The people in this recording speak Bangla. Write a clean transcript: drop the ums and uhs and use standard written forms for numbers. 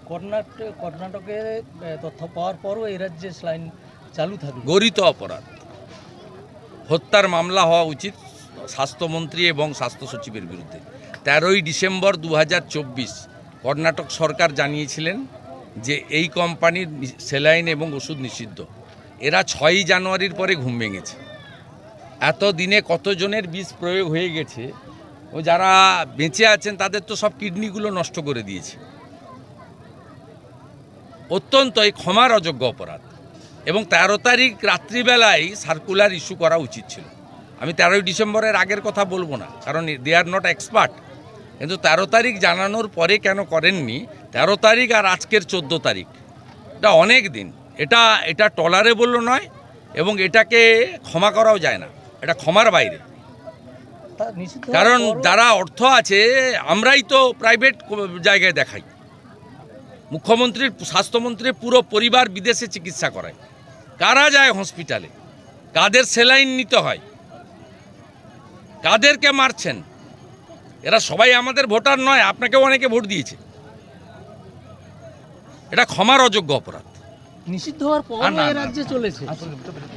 কর্ণাটকে তথ্য পাওয়ার পরও এই রাজ্যে স্যালাইন চালু থাকবে। গরিত অপরাধ, হত্যার মামলা হওয়া উচিত স্বাস্থ্যমন্ত্রী এবং স্বাস্থ্য সচিবের বিরুদ্ধে। 13ই ডিসেম্বর 2024 কর্ণাটক সরকার জানিয়েছিলেন যে এই কোম্পানির স্যালাইন এবং ওষুধ নিষিদ্ধ। এরা 6ই জানুয়ারির পরে ঘুম ভেঙেছে। এতদিনে কতজনের বিষ প্রয়োগ হয়ে গেছে, ও যারা বেঁচে আছেন তাদের তো সব কিডনিগুলো নষ্ট করে দিয়েছে। অত্যন্ত এই ক্ষমার অযোগ্য অপরাধ, এবং 13 তারিখ রাত্রিবেলায় সার্কুলার ইস্যু করা উচিত ছিল। আমি 13ই ডিসেম্বরের আগের কথা বলবো না, কারণ দে আর নট এক্সপার্ট, কিন্তু 13 তারিখ জানানোর পরে কেন করেননি? 13 তারিখ আর আজকের 14 তারিখ, এটা অনেক দিন। এটা টলারেবল নয়, এবং এটাকে ক্ষমা করাও যায় না, এটা ক্ষমার বাইরে। কারণ যারা অর্থ আছে, আমরাই তো প্রাইভেট জায়গায় দেখাই। মুখ্যমন্ত্রীর, স্বাস্থ্যমন্ত্রীর পুরো পরিবার বিদেশে চিকিৎসা করায়। কারা যায় হসপিটালে? কাদের স্যালাইন নিতে হয়? কাদেরকে মারছেন? এরা সবাই আমাদের ভোটার নয়, আপনাকেও অনেকে ভোট দিয়েছে। এটা ক্ষমার অযোগ্য অপরাধ। নিষিদ্ধ হওয়ার পর এই রাজ্যে চলেছে।